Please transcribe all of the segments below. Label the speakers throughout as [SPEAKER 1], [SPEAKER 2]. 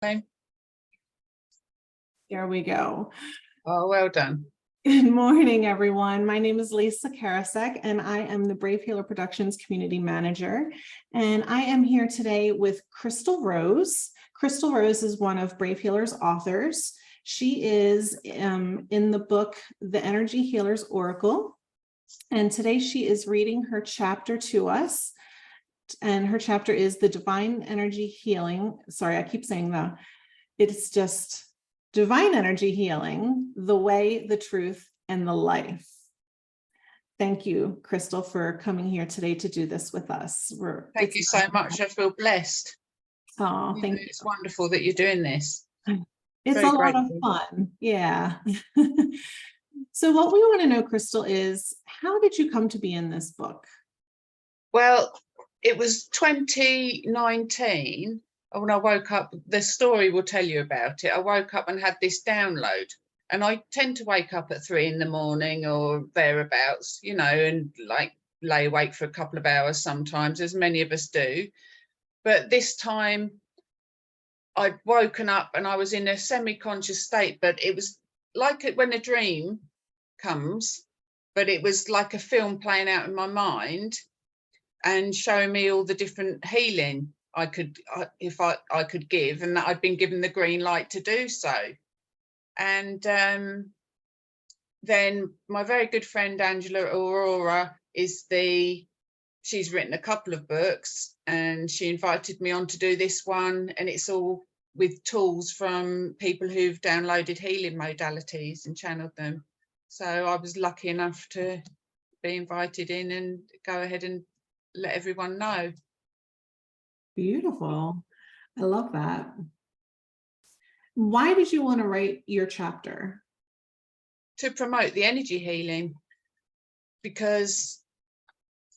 [SPEAKER 1] There
[SPEAKER 2] we go.
[SPEAKER 1] Oh, well done.
[SPEAKER 2] Good morning, everyone. My name is Lisa Karasek, and I am the Brave Healer Productions Community Manager. And I am here today with Chrystal Rose. Chrystal Rose is one of Brave Healer's authors. She is in the book, The Energy Healer's Oracle. And today she is reading her chapter to us. And her chapter is The Divine Energy Healing. Sorry, I keep saying that. It's just Divine Energy Healing, the Way, the Truth, and the Life. Thank you, Chrystal, for coming here today to do this with us.
[SPEAKER 1] Thank you so much. I feel blessed.
[SPEAKER 2] Oh, thank you.
[SPEAKER 1] It's wonderful that you're doing this.
[SPEAKER 2] It's a lot of fun. Yeah. So what we want to know, Chrystal, is how did you come to be in this book?
[SPEAKER 1] Well, it was 2019 when I woke up. The story will tell you about it. I woke up and had this download, and I tend to wake up at 3 in the morning or thereabouts, you know, and like lay awake for a couple of hours sometimes, as many of us do. But this time I'd woken up and I was in a semi-conscious state, but it was like when a dream comes, but it was like a film playing out in my mind and showing me all the different healing I could, if I could give, and that I'd been given the green light to do so. And then my very good friend Angela Aurora she's written a couple of books, and she invited me on to do this one, and it's all with tools from people who've downloaded healing modalities and channeled them. So I was lucky enough to be invited in and go ahead and let everyone know.
[SPEAKER 2] Beautiful. I love that. Why did you want to write your chapter?
[SPEAKER 1] To promote the energy healing, because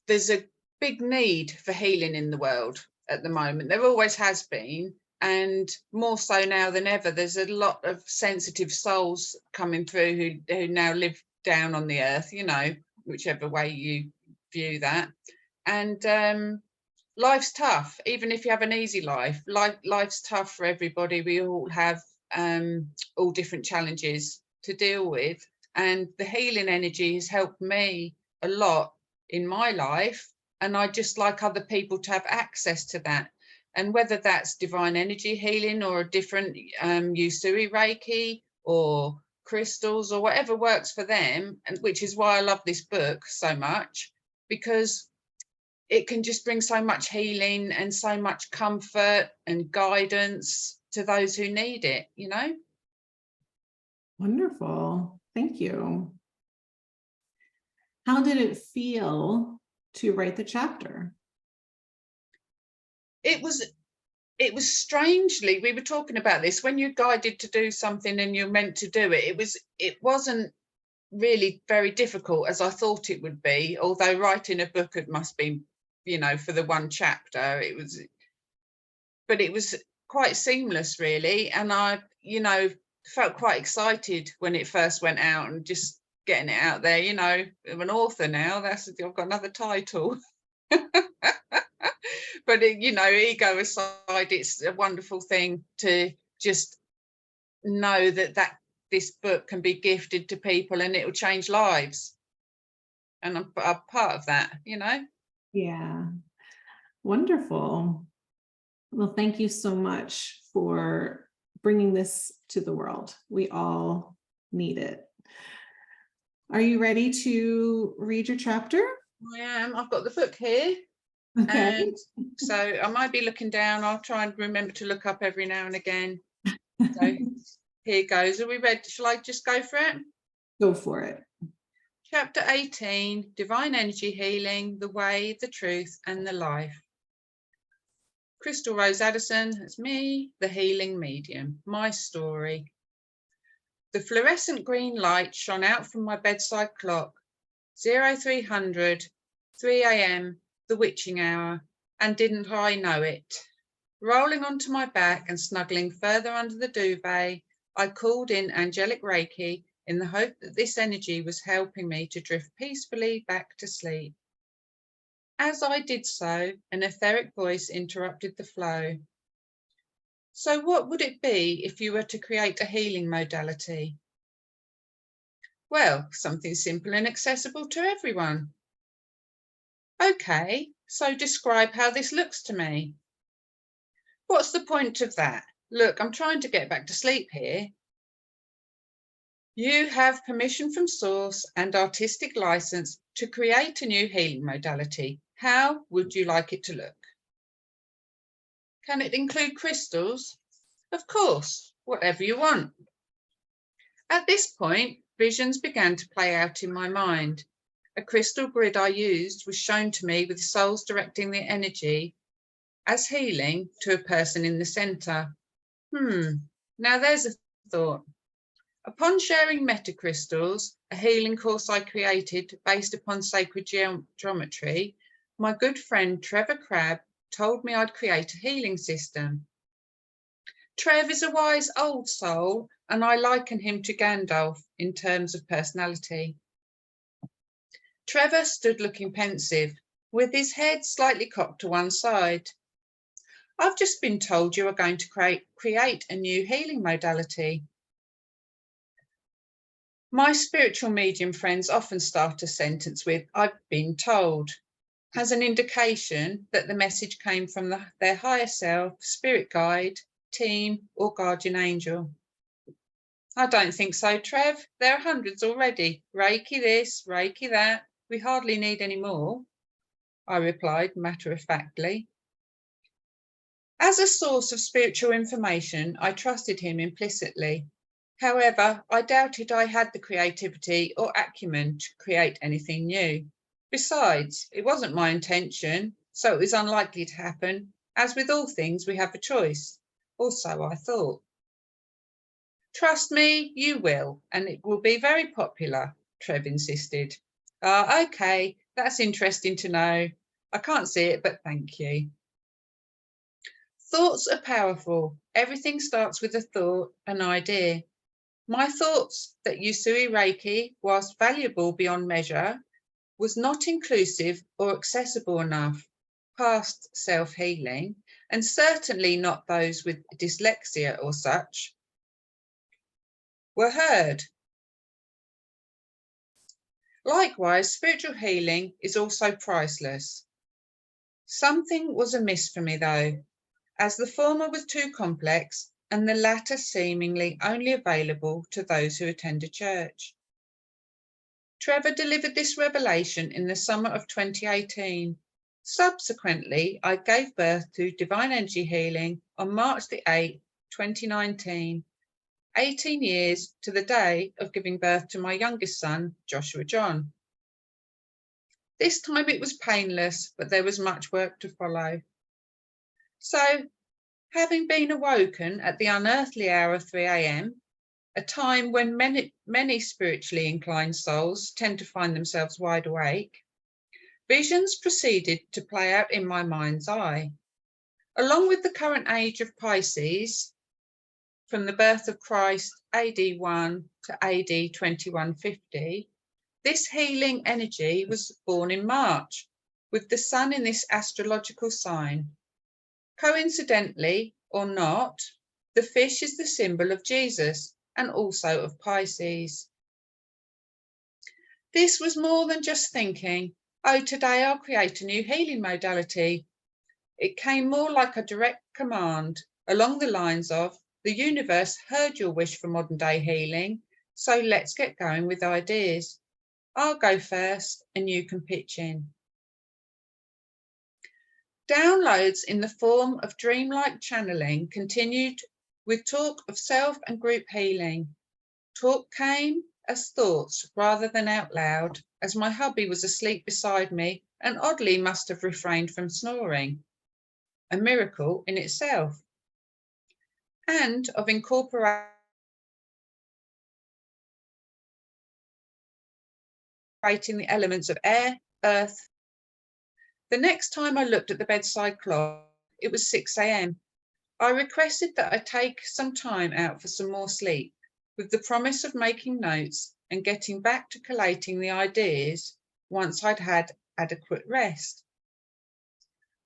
[SPEAKER 1] there's a big need for healing in the world at the moment. There always has been, and more so now than ever. There's a lot of sensitive souls coming through who now live down on the earth, you know, whichever way you view that. And life's tough, even if you have an easy life. Life's tough for everybody. We all have all different challenges to deal with, and the healing energy has helped me a lot in my life, and I just like other people to have access to that. And whether that's divine energy healing or a different Usui Reiki or crystals or whatever works for them, and which is why I love this book so much, because it can just bring so much healing and so much comfort and guidance to those who need it, you know.
[SPEAKER 2] Wonderful. Thank you. How did it feel to write the chapter?
[SPEAKER 1] It was strangely, we were talking about this, when you're guided to do something and you're meant to do it, it wasn't really very difficult as I thought it would be, although writing a book, it must be, you know, for the one chapter, but it was quite seamless really. And I, you know, felt quite excited when it first went out, and just getting it out there, you know. I'm an author now, I've got another title. But you know, ego aside, it's a wonderful thing to just know that this book can be gifted to people and it will change lives, and I'm part of that, you know.
[SPEAKER 2] Yeah, wonderful. Well, thank you so much for bringing this to the world. We all need it. Are you ready to read your chapter?
[SPEAKER 1] I am. I've got the book here.
[SPEAKER 2] Okay.
[SPEAKER 1] And so I might be looking down. I'll try and remember to look up every now and again. So here goes. Are we ready? Shall I just go for it?
[SPEAKER 2] Go for it.
[SPEAKER 1] Chapter 18, Divine Energy Healing, the Way, the Truth, and the Life. Chrystal Rose Addison, that's me, the healing medium. My story. The fluorescent green light shone out from my bedside clock, 0300, 3 a.m, the witching hour, and didn't I know it. Rolling onto my back and snuggling further under the duvet, I called in angelic Reiki in the hope that this energy was helping me to drift peacefully back to sleep. As I did so, an etheric voice interrupted the flow. So what would it be if you were to create a healing modality? Well, something simple and accessible to everyone. Okay, so describe how this looks to me. What's the point of that? Look, I'm trying to get back to sleep here. You have permission from Source and artistic license to create a new healing modality. How would you like it to look? Can it include crystals? Of course, whatever you want. At this point, visions began to play out in my mind. A crystal grid I used was shown to me with souls directing the energy as healing to a person in the centre. Now there's a thought. Upon sharing metacrystals, a healing course I created based upon sacred geometry, my good friend Trevor Crabb told me I'd create a healing system. Trev is a wise old soul, and I liken him to Gandalf in terms of personality. Trevor stood looking pensive, with his head slightly cocked to one side. I've just been told you are going to create a new healing modality. My spiritual medium friends often start a sentence with, I've been told, as an indication that the message came from their higher self, spirit guide, team, or guardian angel. I don't think so, Trev. There are hundreds already. Reiki this, Reiki that. We hardly need any more, I replied matter-of-factly. As a source of spiritual information, I trusted him implicitly. However, I doubted I had the creativity or acumen to create anything new. Besides, it wasn't my intention, so it was unlikely to happen. As with all things, we have a choice. Or so I thought. Trust me, you will, and it will be very popular, Trev insisted. Okay, that's interesting to know. I can't see it, but thank you. Thoughts are powerful. Everything starts with a thought, an idea. My thoughts that Usui Reiki, whilst valuable beyond measure, was not inclusive or accessible enough past self-healing, and certainly not those with dyslexia or such, were heard. Likewise, spiritual healing is also priceless. Something was amiss for me though, as the former was too complex and the latter seemingly only available to those who attend a church. Trevor delivered this revelation in the summer of 2018. Subsequently, I gave birth to Divine Energy Healing on March the 8th, 2019, 18 years to the day of giving birth to my youngest son, Joshua John. This time it was painless, but there was much work to follow. So, having been awoken at the unearthly hour of 3 a.m., a time when many spiritually inclined souls tend to find themselves wide awake, visions proceeded to play out in my mind's eye. Along with the current age of Pisces, from the birth of Christ AD 1 to AD 2150, this healing energy was born in March, with the sun in this astrological sign. Coincidentally or not, the fish is the symbol of Jesus and also of Pisces. This was more than just thinking, oh, today I'll create a new healing modality. It came more like a direct command along the lines of, the universe heard your wish for modern day healing, so let's get going with ideas. I'll go first and you can pitch in. Downloads in the form of dreamlike channeling continued with talk of self and group healing. Talk came as thoughts rather than out loud, as my hubby was asleep beside me and oddly must have refrained from snoring. A miracle in itself. And of incorporating the elements of air, earth. The next time I looked at the bedside clock, it was 6 a.m. I requested that I take some time out for some more sleep, with the promise of making notes and getting back to collating the ideas once I'd had adequate rest.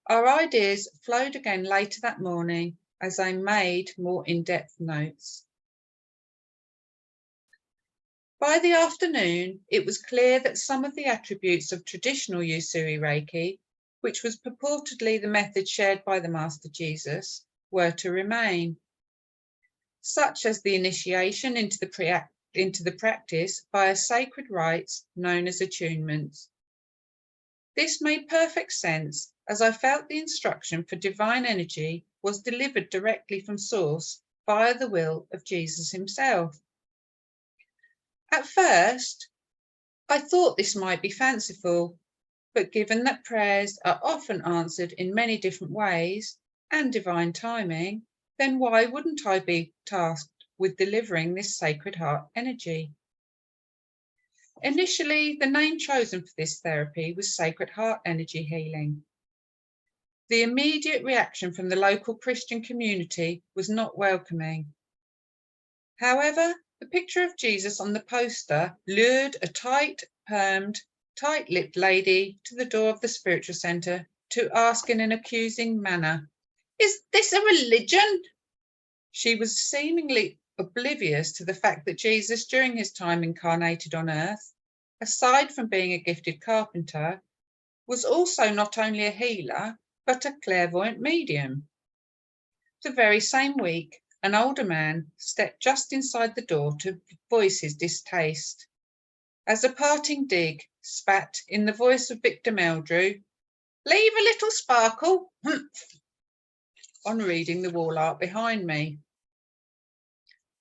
[SPEAKER 1] Our ideas flowed again later that morning, as I made more in-depth notes. By the afternoon, it was clear that some of the attributes of traditional Usui Reiki, which was purportedly the method shared by the Master Jesus, were to remain, such as the initiation into the practice via sacred rites known as attunements. This made perfect sense, as I felt the instruction for divine energy was delivered directly from source via the will of Jesus himself. At first, I thought this might be fanciful, but given that prayers are often answered in many different ways and divine timing, then why wouldn't I be tasked with delivering this sacred heart energy? Initially, the name chosen for this therapy was Sacred Heart Energy Healing. The immediate reaction from the local Christian community was not welcoming. However, the picture of Jesus on the poster lured a tight-permed, tight-lipped lady to the door of the spiritual centre to ask in an accusing manner, "Is this a religion?" She was seemingly oblivious to the fact that Jesus, during his time incarnated on earth, aside from being a gifted carpenter, was also not only a healer, but a clairvoyant medium. The very same week, an older man stepped just inside the door to voice his distaste. As a parting dig, spat in the voice of Victor Meldrew, "Leave a little sparkle," on reading the wall art behind me.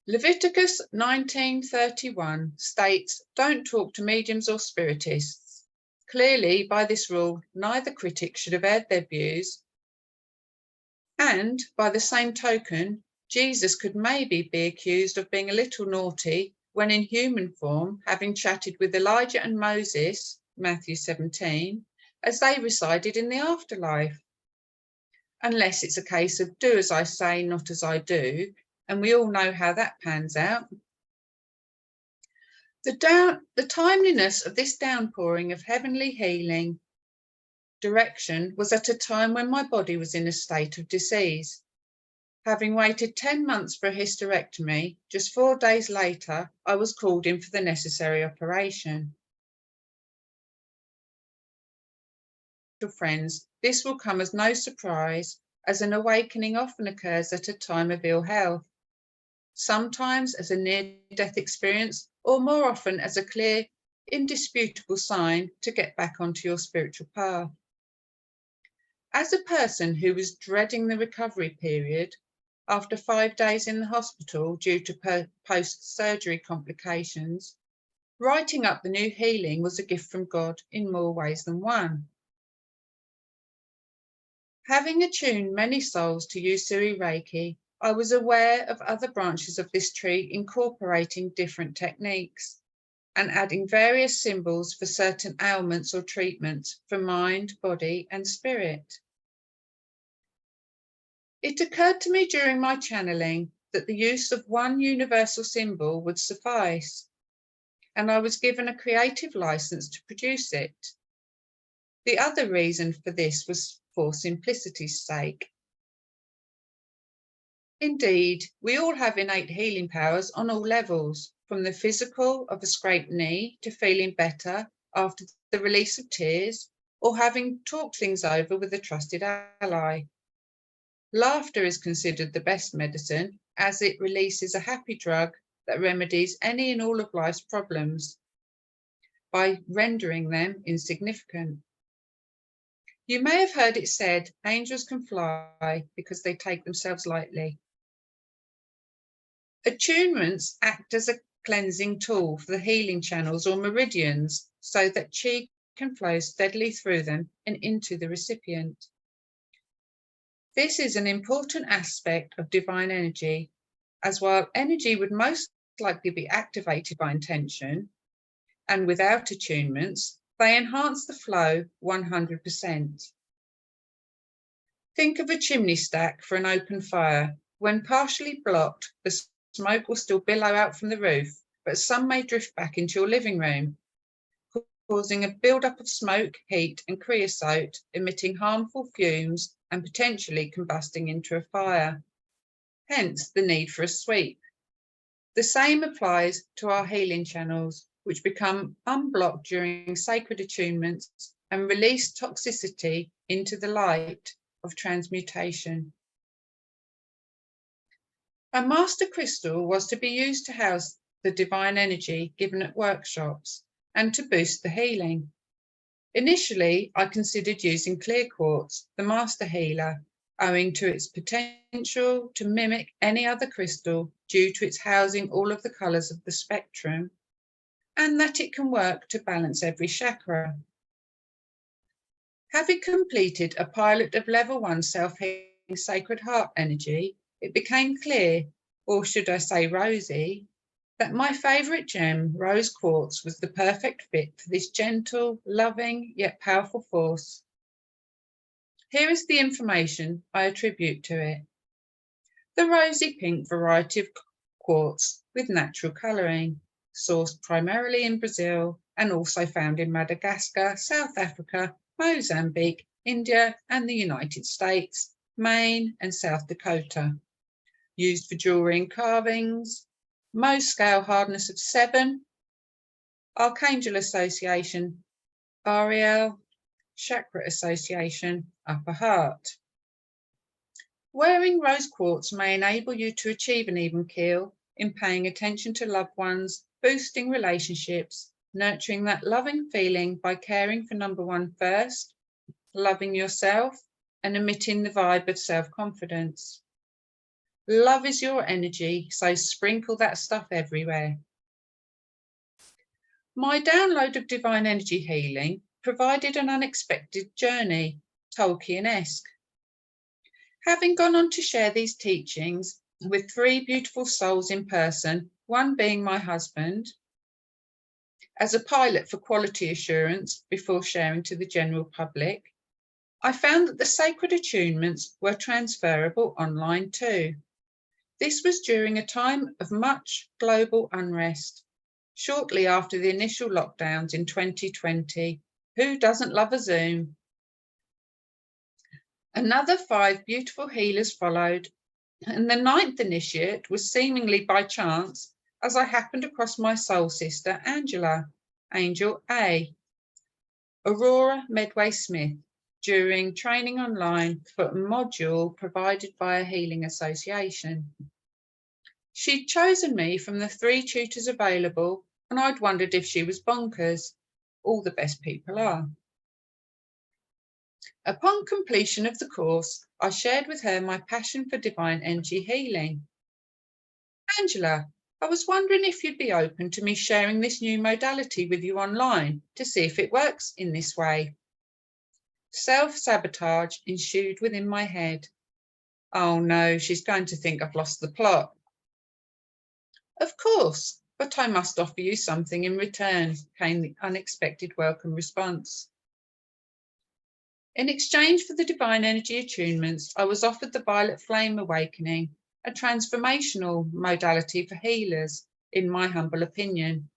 [SPEAKER 1] Leviticus 19:31 states, "Don't talk to mediums or spiritists." Clearly, by this rule, neither critic should have aired their views. And by the same token, Jesus could maybe be accused of being a little naughty when in human form, having chatted with Elijah and Moses, Matthew 17, as they resided in the afterlife. Unless it's a case of do as I say, not as I do, and we all know how that pans out. The timeliness of this downpouring of heavenly healing direction was at a time when my body was in a state of disease. Having waited 10 months for a hysterectomy, just 4 days later, I was called in for the necessary operation. Friends, this will come as no surprise, as an awakening often occurs at a time of ill health, sometimes as a near-death experience, or more often as a clear, indisputable sign to get back onto your spiritual path. As a person who was dreading the recovery period, after 5 days in the hospital due to post-surgery complications, writing up the new healing was a gift from God in more ways than one. Having attuned many souls to Usui Reiki, I was aware of other branches of this tree incorporating different techniques and adding various symbols for certain ailments or treatments for mind, body, and spirit. It occurred to me during my channeling that the use of one universal symbol would suffice, and I was given a creative license to produce it. The other reason for this was for simplicity's sake. Indeed, we all have innate healing powers on all levels, from the physical of a scraped knee to feeling better after the release of tears or having talked things over with a trusted ally. Laughter is considered the best medicine, as it releases a happy drug that remedies any and all of life's problems by rendering them insignificant. You may have heard it said, angels can fly because they take themselves lightly. Attunements act as a cleansing tool for the healing channels or meridians so that chi can flow steadily through them and into the recipient. This is an important aspect of divine energy, as while energy would most likely be activated by intention, and without attunements, they enhance the flow 100%. Think of a chimney stack for an open fire. When partially blocked, the smoke will still billow out from the roof, but some may drift back into your living room, causing a build-up of smoke, heat, and creosote, emitting harmful fumes and potentially combusting into a fire. hence the need for a sweep. The same applies to our healing channels, which become unblocked during sacred attunements and release toxicity into the light of transmutation. A master crystal was to be used to house the divine energy given at workshops and to boost the healing. Initially, I considered using clear quartz, the master healer, owing to its potential to mimic any other crystal due to its housing all of the colours of the spectrum, and that it can work to balance every chakra. Having completed a pilot of level 1 self-healing sacred heart energy, it became clear, or should I say rosy, that my favourite gem, rose quartz, was the perfect fit for this gentle, loving, yet powerful force. Here is the information I attribute to it. The rosy pink variety of quartz with natural colouring, sourced primarily in Brazil and also found in Madagascar, South Africa, Mozambique, India and the United States, Maine and South Dakota. Used for jewellery and carvings, Mohs scale hardness of 7, Archangel Association, Ariel, Chakra Association, Upper Heart. Wearing rose quartz may enable you to achieve an even keel in paying attention to loved ones, boosting relationships, nurturing that loving feeling by caring for number 1 first, loving yourself, and emitting the vibe of self-confidence. Love is your energy, so sprinkle that stuff everywhere. My download of divine energy healing provided an unexpected journey, Tolkien-esque. Having gone on to share these teachings with 3 beautiful souls in person, one being my husband, as a pilot for quality assurance before sharing to the general public, I found that the sacred attunements were transferable online too. This was during a time of much global unrest, shortly after the initial lockdowns in 2020. Who doesn't love a Zoom? Another 5 beautiful healers followed, and the 9th initiate was seemingly by chance, as I happened across my soul sister, Angela, Angel A, Aurora Medway Smith, during training online for a module provided by a healing association. She'd chosen me from the 3 tutors available, and I'd wondered if she was bonkers. All the best people are. Upon completion of the course, I shared with her my passion for divine energy healing. Angela, I was wondering if you'd be open to me sharing this new modality with you online to see if it works in this way. Self-sabotage ensued within my head. Oh no, she's going to think I've lost the plot. Of course, but I must offer you something in return, came the unexpected welcome response. In exchange for the divine energy attunements, I was offered the Violet Flame Awakening, a transformational modality for healers, in my humble opinion.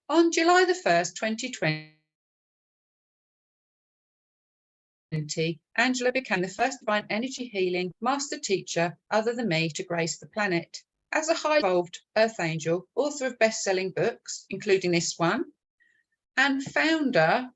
[SPEAKER 1] On July the 1st, 2020, Angela became the first divine energy healing master teacher other than me to grace the planet. As a highly evolved Earth Angel, author of best-selling books, including this one, and founder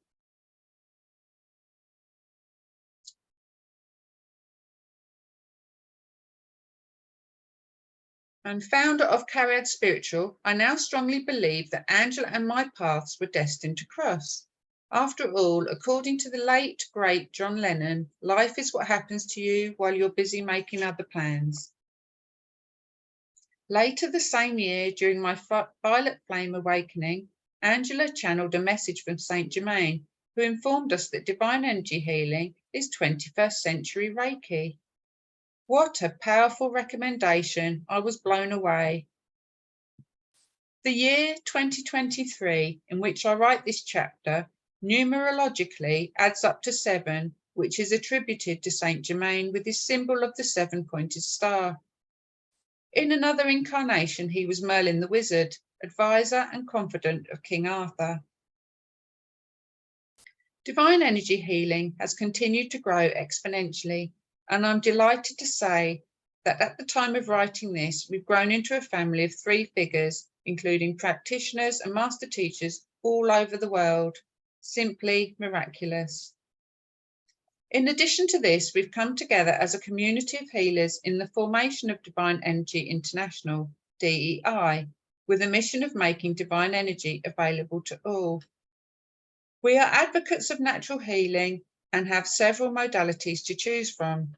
[SPEAKER 1] of Karasek Spiritual, I now strongly believe that Angela and my paths were destined to cross. After all, according to the late, great John Lennon, life is what happens to you while you're busy making other plans. Later the same year, during my Violet Flame Awakening, Angela channeled a message from Saint Germain, who informed us that divine energy healing is 21st century Reiki. What a powerful recommendation. I was blown away. The year 2023, in which I write this chapter, numerologically adds up to 7, which is attributed to Saint Germain with his symbol of the 7-pointed star. In another incarnation, he was Merlin the Wizard, advisor and confidant of King Arthur. Divine energy healing has continued to grow exponentially, and I'm delighted to say that at the time of writing this, we've grown into a family of 3 figures, including practitioners and master teachers all over the world. Simply miraculous. In addition to this, we've come together as a community of healers in the formation of Divine Energy International, DEI, with a mission of making divine energy available to all. We are advocates of natural healing and have several modalities to choose from.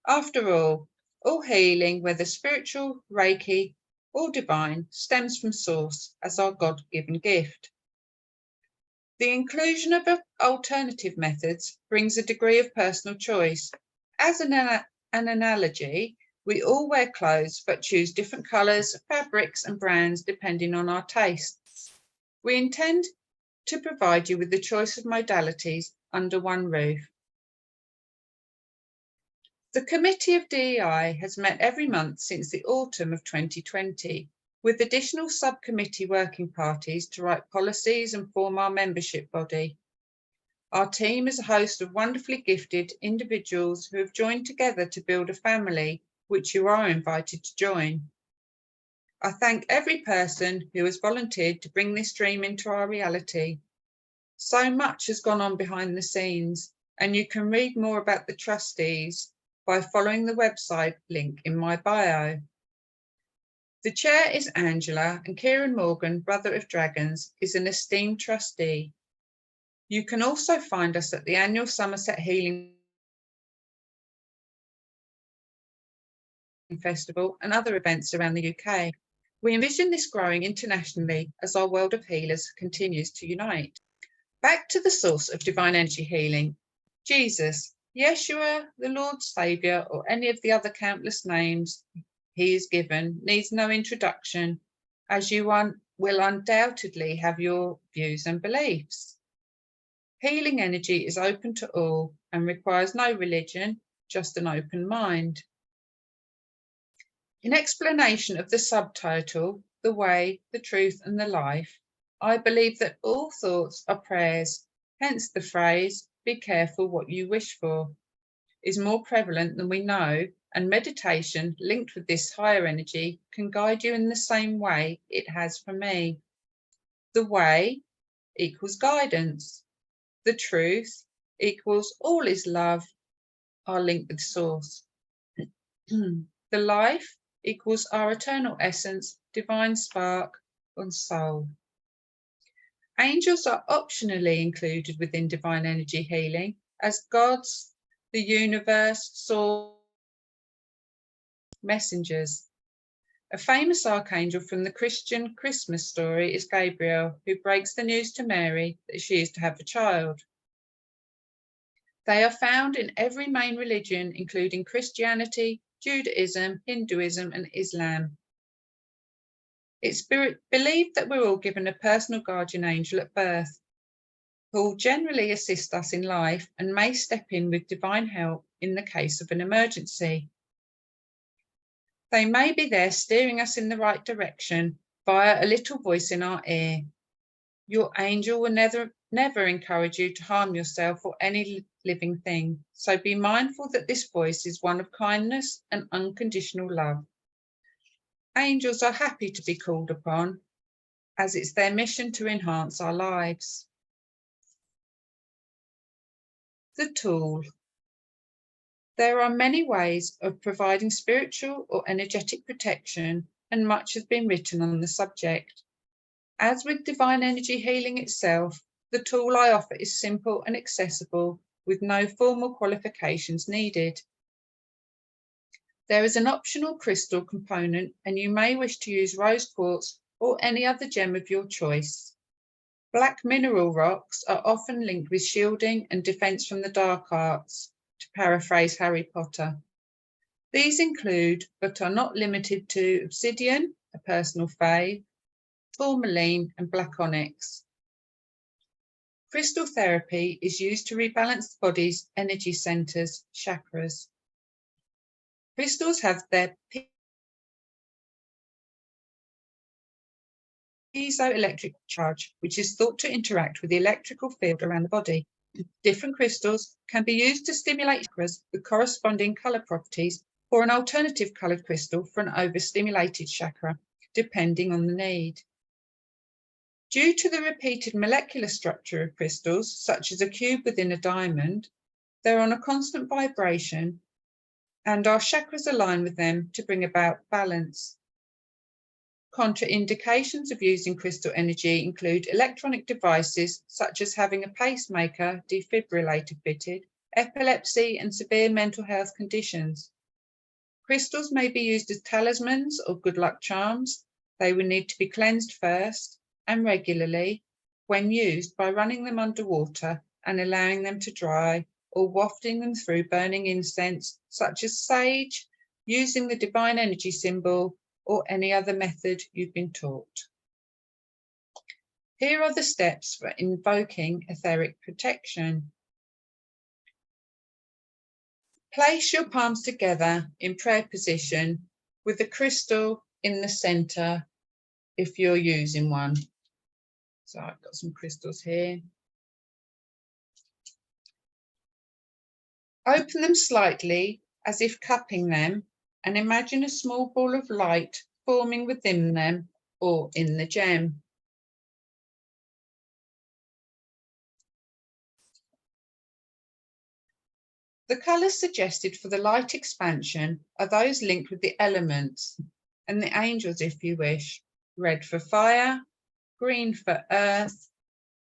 [SPEAKER 1] After all healing, whether spiritual, Reiki, or divine, stems from Source as our God-given gift. The inclusion of alternative methods brings a degree of personal choice. As an analogy, we all wear clothes but choose different colours, fabrics and brands depending on our tastes. We intend to provide you with the choice of modalities under one roof. The Committee of DEI has met every month since the autumn of 2020, with additional subcommittee working parties to write policies and form our membership body. Our team is a host of wonderfully gifted individuals who have joined together to build a family, which you are invited to join. I thank every person who has volunteered to bring this dream into our reality. So much has gone on behind the scenes, and you can read more about the trustees by following the website link in my bio. The chair is Angela, and Kieran Morgan, Brother of Dragons, is an esteemed trustee. You can also find us at the annual Somerset Healing Festival and other events around the UK. We envision this growing internationally as our world of healers continues to unite. Back to the source of divine energy healing. Jesus, Yeshua, the Lord Saviour, or any of the other countless names he is given needs no introduction, as you will undoubtedly have your views and beliefs. Healing energy is open to all and requires no religion, just an open mind. In explanation of the subtitle, The Way, the Truth and the Life, I believe that all thoughts are prayers, hence the phrase, be careful what you wish for, is more prevalent than we know, and meditation linked with this higher energy can guide you in the same way it has for me. The way equals guidance. The truth equals all is love, our link with Source. The life equals our eternal essence, divine spark, and soul. Angels are optionally included within divine energy healing as God's, the universe, Source, messengers. A famous archangel from the Christian Christmas story is Gabriel, who breaks the news to Mary that she is to have a child. They are found in every main religion, including Christianity, Judaism, Hinduism, and Islam. It's believed that we're all given a personal guardian angel at birth, who will generally assist us in life and may step in with divine help in the case of an emergency. They may be there steering us in the right direction via a little voice in our ear. Your angel will never encourage you to harm yourself or any living thing, so be mindful that this voice is one of kindness and unconditional love. Angels are happy to be called upon, as it's their mission to enhance our lives. The tool. There are many ways of providing spiritual or energetic protection, and much has been written on the subject. As with divine energy healing itself, the tool I offer is simple and accessible, with no formal qualifications needed. There is an optional crystal component, and you may wish to use rose quartz or any other gem of your choice. Black mineral rocks are often linked with shielding and defense from the dark arts, to paraphrase Harry Potter. These include, but are not limited to, obsidian, a personal fave, tourmaline, and black onyx. Crystal therapy is used to rebalance the body's energy centers, chakras. Crystals have their piezoelectric charge, which is thought to interact with the electrical field around the body. Different crystals can be used to stimulate chakras with corresponding color properties or an alternative coloured crystal for an overstimulated chakra, depending on the need. Due to the repeated molecular structure of crystals, such as a cube within a diamond, they're on a constant vibration, and our chakras align with them to bring about balance. Contraindications of using crystal energy include electronic devices such as having a pacemaker, defibrillator fitted, epilepsy, and severe mental health conditions. Crystals may be used as talismans or good luck charms. They will need to be cleansed first and regularly when used by running them underwater and allowing them to dry, or wafting them through burning incense such as sage, using the divine energy symbol, or any other method you've been taught. Here are the steps for invoking etheric protection. Place your palms together in prayer position with the crystal in the center if you're using one. So I've got some crystals here. Open them slightly as if cupping them, and imagine a small ball of light forming within them or in the gem. The colours suggested for the light expansion are those linked with the elements and the angels if you wish. Red for fire, green for earth,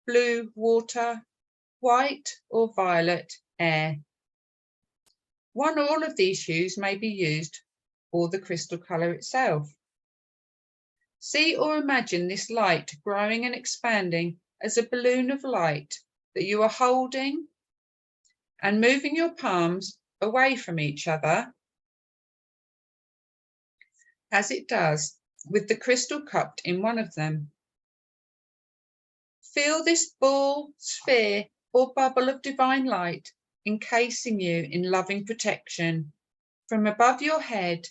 [SPEAKER 1] blue water, white or violet air. One or all of these hues may be used, or the crystal colour itself. See or imagine this light growing and expanding as a balloon of light that you are holding, and moving your palms away from each other as it does, with the crystal cupped in one of them. Feel this ball, sphere, or bubble of divine light encasing you in loving protection from above your head,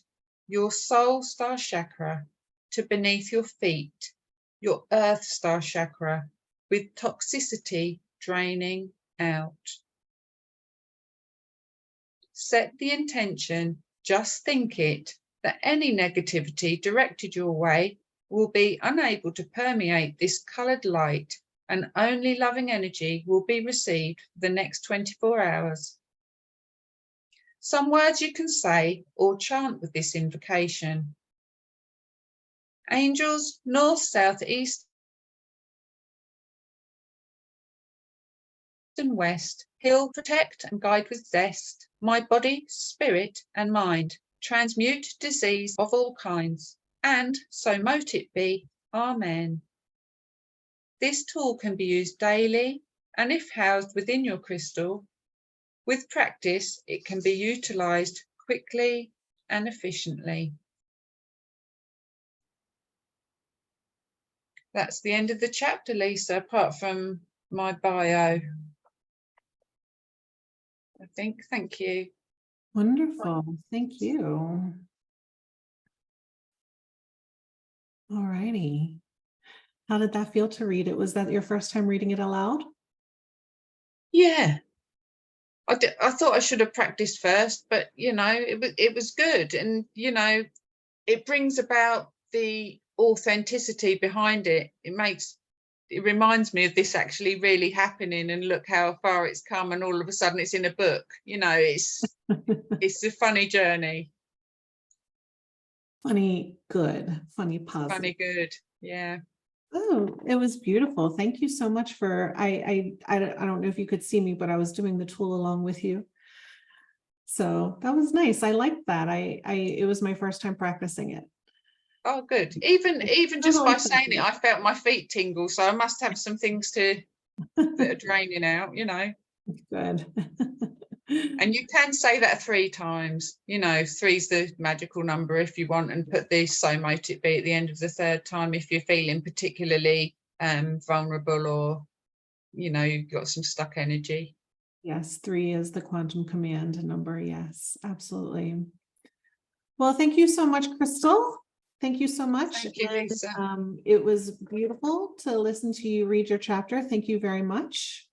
[SPEAKER 1] your soul star chakra, to beneath your feet, your earth star chakra, with toxicity draining out. Set the intention, just think it, that any negativity directed your way will be unable to permeate this coloured light, and only loving energy will be received for the next 24 hours. Some words you can say or chant with this invocation. Angels, north, south, east, and west, heal, protect, and guide with zest my body, spirit, and mind. Transmute disease of all kinds, and so mote it be. Amen. This tool can be used daily, and if housed within your crystal, with practice, it can be utilised quickly and efficiently. That's the end of the chapter, Lisa, apart from my bio. I think. Thank you.
[SPEAKER 2] Wonderful. Thank you. All righty. How did that feel to read it? Was that your first time reading it aloud?
[SPEAKER 1] Yeah. I thought I should have practiced first, but it was good, and it brings about the authenticity behind it. It reminds me of this actually really happening, and look how far it's come, and all of a sudden it's in a book. It's it's a funny journey.
[SPEAKER 2] Funny, good, funny, positive.
[SPEAKER 1] Funny, good. Yeah.
[SPEAKER 2] Oh, it was beautiful. Thank you so much for, I don't know if you could see me, but I was doing the tool along with you. So that was nice. I liked that. It was my first time practicing it.
[SPEAKER 1] Oh, good. Even just by saying it, I felt my feet tingle. So I must have some things that are draining out,
[SPEAKER 2] Good.
[SPEAKER 1] And you can say that 3 times. 3's the magical number if you want, and put the so mote it be at the end of the 3rd time if you're feeling particularly vulnerable, or you've got some stuck energy.
[SPEAKER 2] Yes, 3 is the quantum command number. Yes, absolutely. Well, thank you so much, Chrystal. Thank you so much.
[SPEAKER 1] Thank you, Lisa.
[SPEAKER 2] It was beautiful to listen to you read your chapter. Thank you very much.